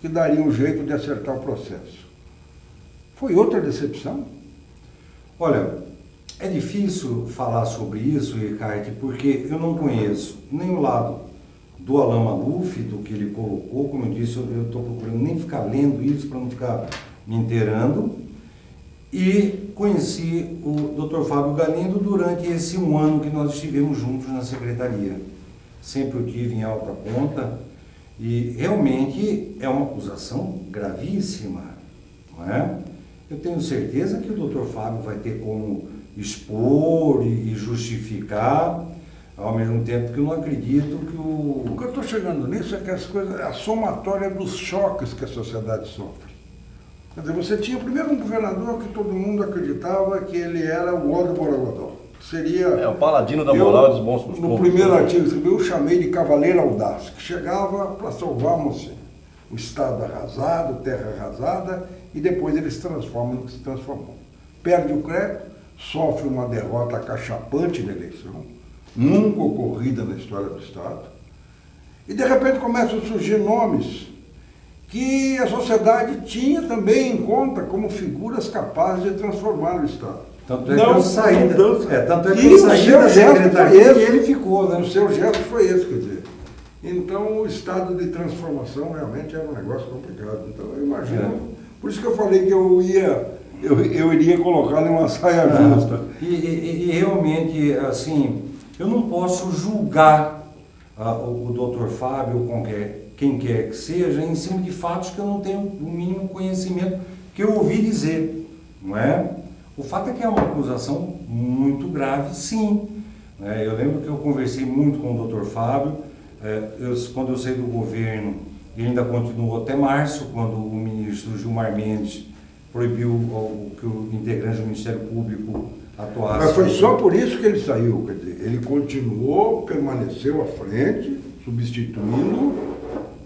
que daria um jeito de acertar o processo. Foi outra decepção? Olha, é difícil falar sobre isso, Ricardo, porque eu não conheço nem o lado do Alain Maluf, do que ele colocou, como eu disse, eu estou procurando nem ficar lendo isso para não ficar me inteirando, e conheci o Dr. Fábio Galindo durante esse 1 ano que nós estivemos juntos na secretaria. Sempre o tive em alta conta, e realmente é uma acusação gravíssima, não é? Eu tenho certeza que o Dr. Fábio vai ter como expor e justificar, ao mesmo tempo que eu não acredito que O que eu estou chegando nisso é que as coisas, a somatória dos choques que a sociedade sofre. Quer dizer, você tinha primeiro um governador que todo mundo acreditava que ele era o ó do Borogodó. Seria... o paladino da moral e dos bons costumes. No primeiro artigo que eu chamei de cavaleiro audaz, que chegava para salvarmos o Estado arrasado, terra arrasada, e depois ele se transforma no que se transformou. Perde o crédito, sofre uma derrota cachapante na eleição, nunca ocorrida na história do Estado, e de repente começam a surgir nomes que a sociedade tinha também em conta como figuras capazes de transformar o Estado. Tanto é que eu saí da secretaria e ele ficou, né? O seu gesto foi esse, quer dizer. Então o estado de transformação realmente era um negócio complicado. Então eu imagino, por isso que eu falei que eu iria colocar numa saia justa. E realmente, assim, eu não posso julgar o Dr. Fábio ou quem quer que seja em cima de fatos que eu não tenho o mínimo conhecimento, que eu ouvi dizer, não é? O fato é que é uma acusação muito grave, sim. Eu lembro que eu conversei muito com o Dr. Fábio, quando eu saí do governo, ele ainda continuou até março, quando o ministro Gilmar Mendes proibiu que o integrante do Ministério Público atuasse. Mas foi só por isso que ele saiu, quer dizer, ele continuou, permaneceu à frente, substituindo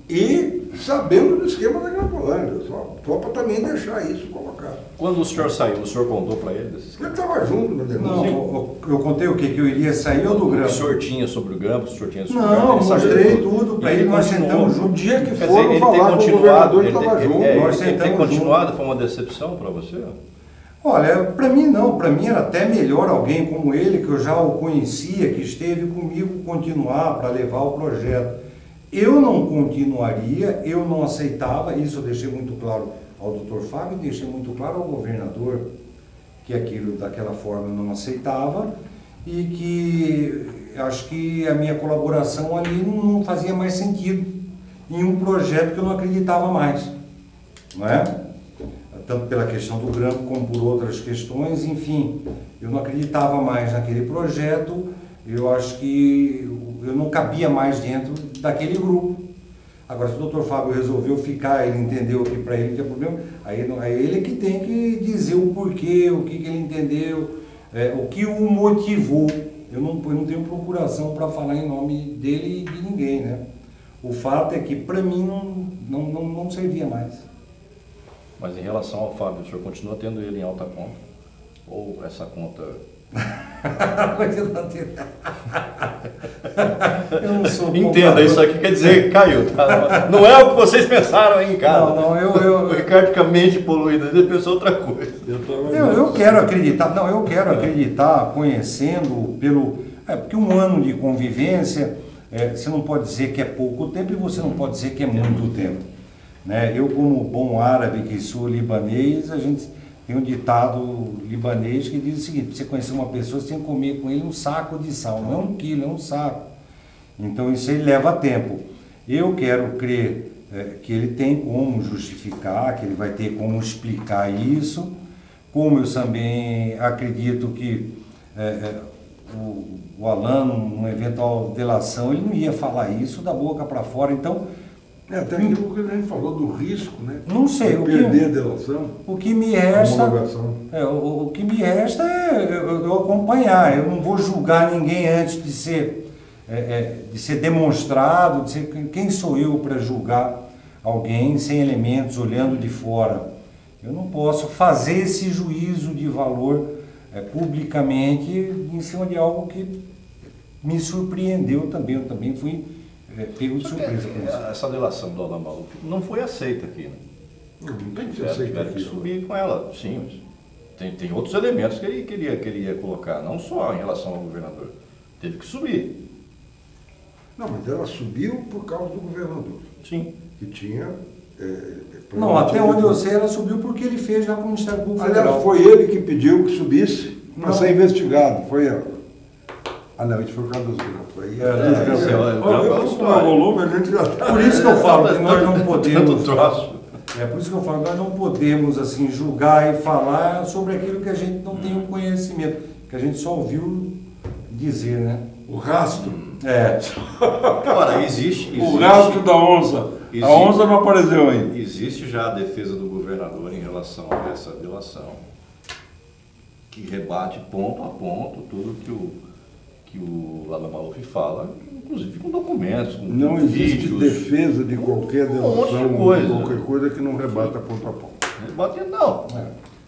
e sabendo do esquema da Cracolândia, só para também deixar isso colocado. Quando o senhor saiu, o senhor contou para ele desse esquema? Ele estava junto na denúncia. Não, eu contei o quê? Que eu iria sair ou do Grampo? O senhor tinha sobre o Grampo, o senhor tinha sobre o Não, Grampo? mostrei tudo para ele, nós sentamos junto. No dia que Quer foram dizer, falar com o governador, ele estava junto. Ele ter continuado foi uma decepção para você? Olha, para mim não, para mim era até melhor alguém como ele, que eu já o conhecia, que esteve comigo, continuar para levar o projeto. Eu não continuaria, eu não aceitava, isso eu deixei muito claro ao Dr. Fábio, deixei muito claro ao governador, que aquilo daquela forma eu não aceitava e que acho que a minha colaboração ali não fazia mais sentido em um projeto que eu não acreditava mais, não é? Tanto pela questão do Grampo como por outras questões, enfim, eu não acreditava mais naquele projeto, eu acho que eu não cabia mais dentro daquele grupo. Agora, se o Dr. Fábio resolveu ficar, ele entendeu que para ele não tinha problema, aí ele é que tem que dizer o porquê, o que ele entendeu, o que o motivou. Eu não tenho procuração para falar em nome dele e de ninguém, né? O fato é que para mim não servia mais. Mas em relação ao Fábio, o senhor continua tendo ele em alta conta? Ou essa conta... Eu não sou Entenda, isso aqui quer dizer que caiu, tá? Não é o que vocês pensaram aí em casa. Não, o Ricardo fica mente poluída, ele pensou outra coisa. Eu quero acreditar, conhecendo porque 1 ano de convivência, você não pode dizer que é pouco tempo e você não pode dizer que é muito tempo, né? Eu, como bom árabe que sou libanês, a gente tem um ditado libanês que diz o seguinte: para você conhecer uma pessoa, você tem que comer com ele um saco de sal, não é 1 quilo, é um saco. Então isso aí leva tempo. Eu quero crer que ele tem como justificar, que ele vai ter como explicar isso, como eu também acredito que o Alain, numa eventual delação, ele não ia falar isso da boca para fora, então... Até porque a gente falou do risco, né? Não sei. Perder a delação. O que me resta... o que me resta é eu acompanhar. Eu não vou julgar ninguém antes de ser demonstrado, de ser quem sou eu para julgar alguém sem elementos, olhando de fora. Eu não posso fazer esse juízo de valor publicamente em cima de algo que me surpreendeu também. Eu também fui pego de surpresa com isso. Essa delação do Alan Maluf não foi aceita aqui, né? Não tem que ser aceito Tiveram que aqui. subir com ela, sim, mas tem outros elementos que ele ia colocar, não só em relação ao governador. Teve que subir. Não, mas ela subiu por causa do governador, Sim. que tinha... Não, até onde eu sei, ela subiu porque ele fez já com o Ministério Público Federal. Aliás, foi ele que pediu que subisse para Não. ser investigado, foi ela. Ah, não, isso foi o caso dos grampos. Aí, volume, a gente já está. Por isso que eu falo que nós não Tanto podemos... troço. Por isso que eu falo, nós não podemos assim julgar e falar sobre aquilo que a gente não tem um conhecimento, que a gente só ouviu dizer, né? o rastro. Agora, existe O rastro da onça. A onça não apareceu ainda. Existe já a defesa do governador em relação a essa delação, que rebate ponto a ponto tudo que o Alan Maluf fala, inclusive com documentos, com Não existe vídeos. defesa de qualquer monte de delação, coisa. qualquer coisa que não rebata ponto a ponto. Rebate, não.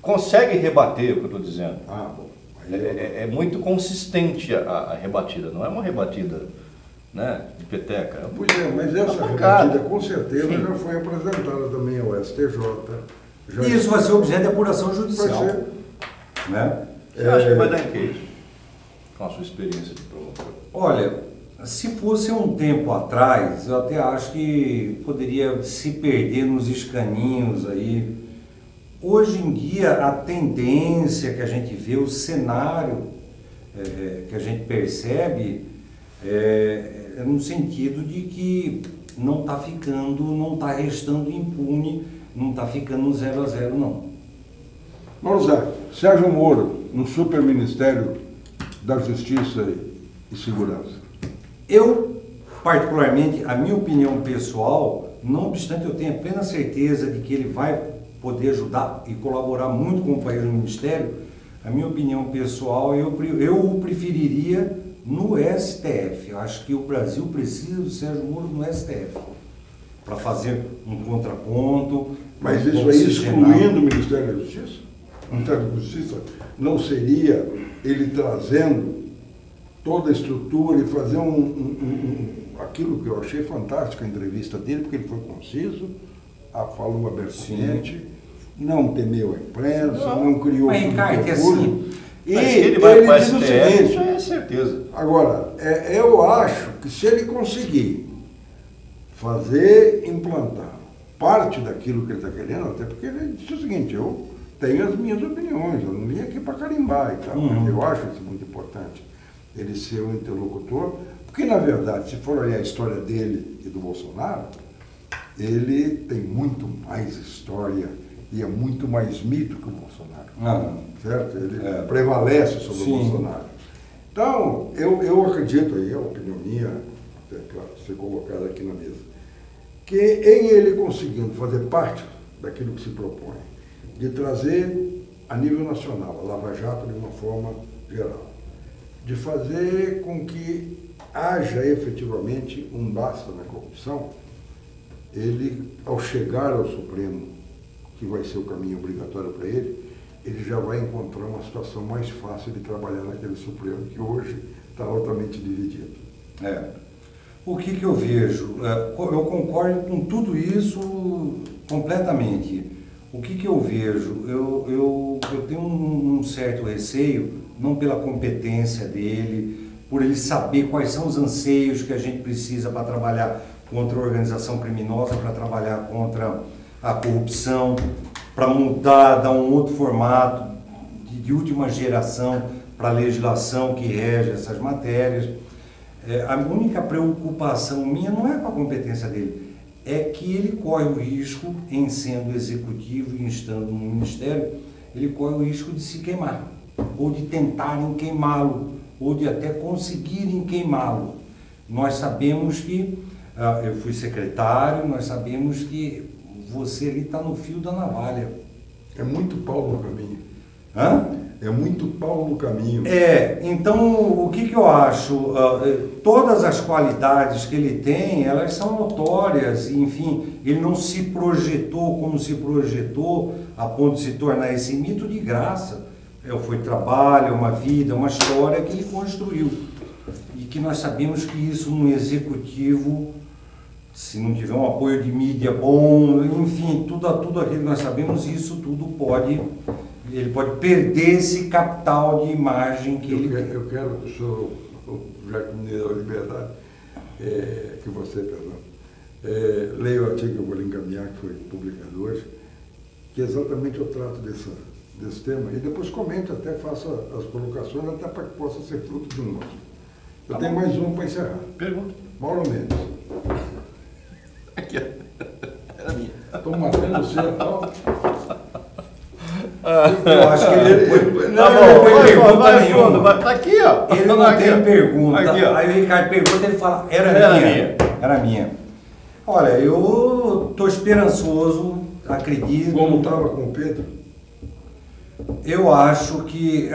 Consegue rebater o que eu estou dizendo. Ah, bom. Aí É muito consistente a rebatida, não é uma rebatida, né, de peteca. Pois é, mas essa Uma pancada. rebatida com certeza Sim. já foi apresentada também ao STJ. Já E isso vai ser objeto de apuração judicial. Vai ser. Né? Você acha que vai dar em que isso? Com a sua experiência de promotor. Olha, se fosse um tempo atrás, eu até acho que poderia se perder nos escaninhos aí. Hoje em dia, a tendência que a gente vê, o cenário que a gente percebe é no sentido de que não está ficando, não está restando impune, não está ficando 0 a 0 não. Vamos lá. Sérgio Moro, no Superministério da Justiça e Segurança. Eu, particularmente, a minha opinião pessoal, não obstante eu tenha plena certeza de que ele vai poder ajudar e colaborar muito com o país no Ministério, a minha opinião pessoal, eu o preferiria no STF. Eu acho que o Brasil precisa do Sérgio Moro no STF, para fazer um contraponto. Mas um isso aí, oxigenar. excluindo o Ministério da Justiça? O Ministério da Justiça não seria ele trazendo toda a estrutura e fazer aquilo que eu achei fantástico a entrevista dele, porque ele foi conciso, falou abertamente, não temeu a imprensa, não criou Mas, Ricardo, que assim, E Mas se ele vai para o diz o STF, seguinte, isso é certeza. agora, eu acho que se ele conseguir implantar parte daquilo que ele está querendo, até porque ele disse o seguinte, eu tenho as minhas opiniões, eu não vim aqui para carimbar e tal, mas eu acho isso muito importante, ele ser um interlocutor, porque na verdade, se for olhar a história dele e do Bolsonaro, ele tem muito mais história e é muito mais mito que o Bolsonaro, certo? Ele prevalece sobre o Bolsonaro. Então, eu acredito, aí é a opinião minha, para ser colocada aqui na mesa, que em ele conseguindo fazer parte daquilo que se propõe, de trazer a nível nacional a Lava Jato de uma forma geral, de fazer com que haja efetivamente um basta na corrupção, ele, ao chegar ao Supremo, que vai ser o caminho obrigatório para ele já vai encontrar uma situação mais fácil de trabalhar naquele Supremo, que hoje está altamente dividido. O que eu vejo? Eu concordo com tudo isso completamente. O que eu vejo? Eu tenho um certo receio, não pela competência dele, por ele saber quais são os anseios que a gente precisa para trabalhar contra a organização criminosa, para trabalhar contra a corrupção, para mudar, dar um outro formato de última geração para a legislação que rege essas matérias. A única preocupação minha não é com a competência dele, é que ele corre o risco, em sendo executivo e estando no ministério, ele corre o risco de se queimar, ou de tentarem queimá-lo, ou de até conseguirem queimá-lo. Nós sabemos que, eu fui secretário, nós sabemos que você ali está no fio da navalha. É muito pau no caminho. Hã? É muito pau no caminho. Então o que eu acho? Todas as qualidades que ele tem, elas são notórias, enfim, ele não se projetou como se projetou a ponto de se tornar esse mito de graça. Foi trabalho, uma vida, uma história que ele construiu. E que nós sabemos que isso no executivo, se não tiver um apoio de mídia bom, enfim, tudo aquilo que nós sabemos, isso tudo ele pode perder esse capital de imagem que ele tem. Eu quero que o senhor, já que me deu a liberdade, que você, perdão, leia o artigo que eu vou lhe encaminhar, que foi publicado hoje, que exatamente eu trato desse tema, e depois comente, até faça as colocações, até para que possa ser fruto do nosso. Eu tenho mais um para encerrar. Pergunta. Mauro Mendes. Aqui, ó. Era minha. Estou matando você, então. Eu acho que ele foi. Tá bom, vai fundo, tá aqui, ó. Ele não tem pergunta. Aqui, ó. Aí o Ricardo pergunta, ele fala, era minha. Olha, eu estou esperançoso, acredito. Como estava com o Pedro? Eu acho que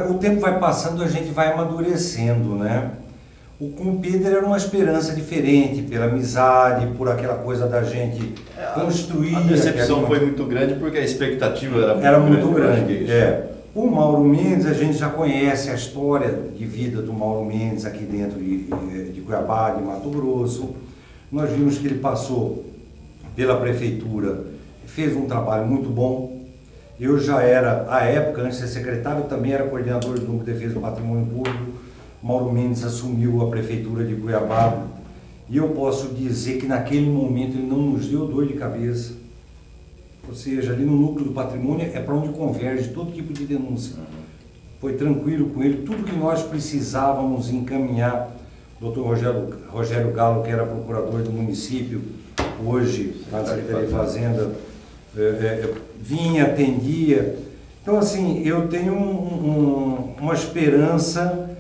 o tempo vai passando, a gente vai amadurecendo, né? Com o Pedro era uma esperança diferente, pela amizade, por aquela coisa da gente construir. A decepção foi muito grande porque a expectativa era muito grande. O Mauro Mendes, a gente já conhece a história de vida do Mauro Mendes aqui dentro de Cuiabá, de Mato Grosso. Nós vimos que ele passou pela prefeitura, fez um trabalho muito bom. Eu já era, à época, antes de ser secretário, também era coordenador do Núcleo de Defesa do Patrimônio Público. Mauro Mendes assumiu a prefeitura de Cuiabá e eu posso dizer que naquele momento ele não nos deu dor de cabeça. Ou seja, ali no Núcleo do Patrimônio é para onde converge todo tipo de denúncia. Foi tranquilo com ele, tudo que nós precisávamos encaminhar. O doutor Rogério Galo, que era procurador do município, hoje na Secretaria de Fazenda, vinha, atendia. Então, assim, eu tenho uma esperança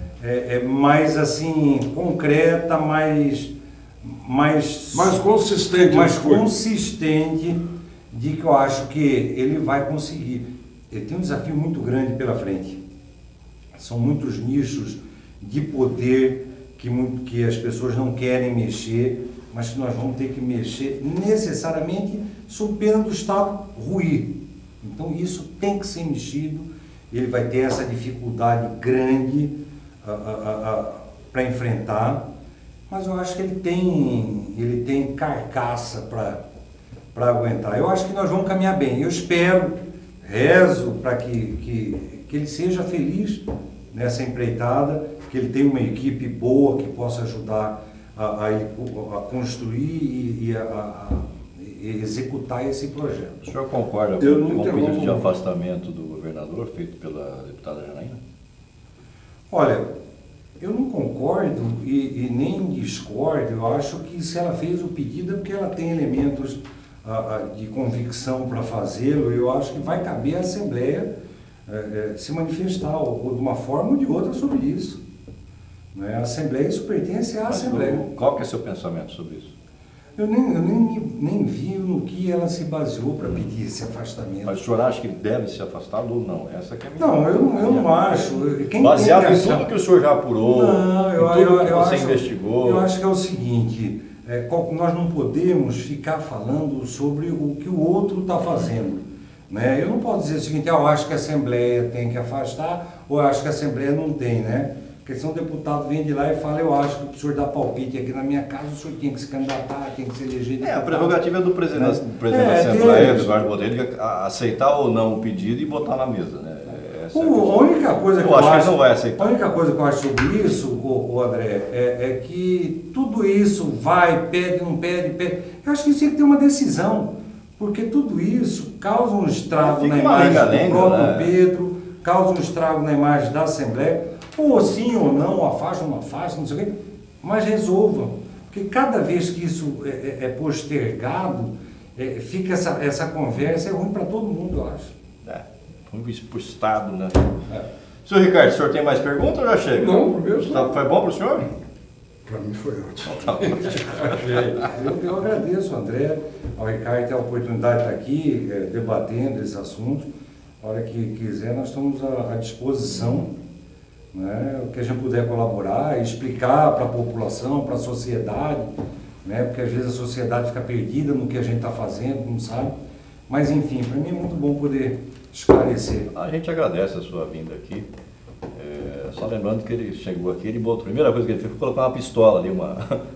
mais assim, concreta, mais consistente. Mais consistente de que eu acho que ele vai conseguir. Ele tem um desafio muito grande pela frente. São muitos nichos de poder que as pessoas não querem mexer, mas que nós vamos ter que mexer necessariamente sob pena do Estado ruir. Então isso tem que ser mexido, ele vai ter essa dificuldade grande para enfrentar, mas eu acho que ele tem carcaça para aguentar. Eu acho que nós vamos caminhar bem. Eu espero, rezo para que ele seja feliz nessa empreitada, que ele tenha uma equipe boa que possa ajudar a construir e a executar esse projeto. O senhor concorda com o pedido de afastamento do governador feito pela deputada Janaína? Olha, eu não concordo e nem discordo. Eu acho que se ela fez o pedido é porque ela tem elementos de convicção para fazê-lo. Eu acho que vai caber à Assembleia se manifestar ou de uma forma ou de outra sobre isso. A Assembleia, isso pertence à Assembleia. Qual que é o seu pensamento sobre isso? Eu nem vi no que ela se baseou para pedir esse afastamento. Mas o senhor acha que ele deve ser afastado ou não? Essa que é a minha Não, eu não acho. Baseado em tudo que o senhor já apurou, em tudo que você investigou. Eu acho que é o seguinte, nós não podemos ficar falando sobre o que o outro está fazendo. Eu não posso dizer o seguinte, eu acho que a Assembleia tem que afastar, ou eu acho que a Assembleia não tem, né? Porque se um deputado vem de lá e fala, eu acho que o senhor dá palpite aqui na minha casa, o senhor tinha que se candidatar, tem que se eleger deputado. A prerrogativa é do presidente da Assembleia, Eduardo Botelho, aceitar ou não o pedido e botar na mesa, né? A única coisa que eu acho que ele não vai aceitar. A única coisa que eu acho sobre isso, André, é que tudo isso vai, pede, não pede. Eu acho que isso tem que ter uma decisão, porque tudo isso causa um estrago na imagem do próprio Pedro, causa um estrago na imagem da Assembleia. Ou sim ou não, afasta ou não afasta, não sei o quê, mas resolvam. Porque cada vez que isso é postergado, fica essa conversa, é ruim para todo mundo, eu acho. Ruim para o Estado, né? Senhor Ricardo, o senhor tem mais perguntas ou já chega? Não, por mesmo. Foi bom para o senhor? Para mim foi ótimo. Eu agradeço, André, ao Ricardo ter a oportunidade de estar aqui debatendo esse assunto. A hora que quiser, nós estamos à disposição, né? O que a gente puder colaborar, explicar para a população, para a sociedade, né? Porque às vezes a sociedade fica perdida no que a gente está fazendo, não sabe. Mas enfim, para mim é muito bom poder esclarecer. A gente agradece a sua vinda aqui. Só lembrando que ele chegou aqui, ele botou, a primeira coisa que ele fez foi colocar uma pistola ali, o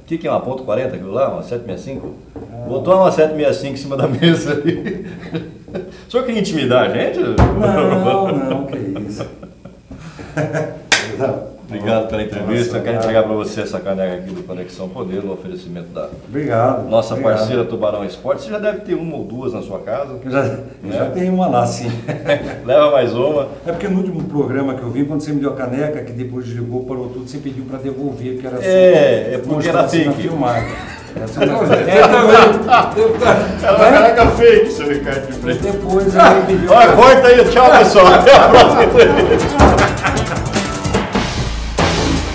que é uma .40 aquilo lá, uma 765? Botou uma 765 em cima da mesa ali. O senhor queria intimidar a gente? Não, que isso. Obrigado pela entrevista. Eu quero entregar para você essa caneca aqui do Conexão Poder, no oferecimento da nossa parceira Tubarão Esporte. Você já deve ter uma ou duas na sua casa. Já tem uma lá, sim. Leva mais uma. É porque no último programa que eu vi, quando você me deu a caneca, que depois desligou, parou tudo, você pediu para devolver, porque era porque era fake. Era uma caneca fake, seu Ricardo de Freitas. Depois ele pediu. Olha, corta aí, tchau pessoal. Até a próxima entrevista.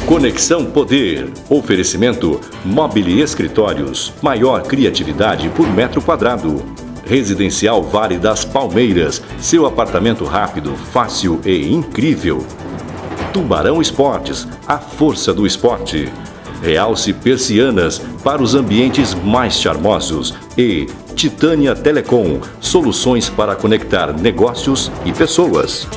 Conexão Poder. Oferecimento Mobile Escritórios. Maior criatividade por metro quadrado. Residencial Vale das Palmeiras. Seu apartamento rápido, fácil e incrível. Tubarão Esportes. A força do esporte. Realce Persianas para os ambientes mais charmosos. E Titânia Telecom. Soluções para conectar negócios e pessoas.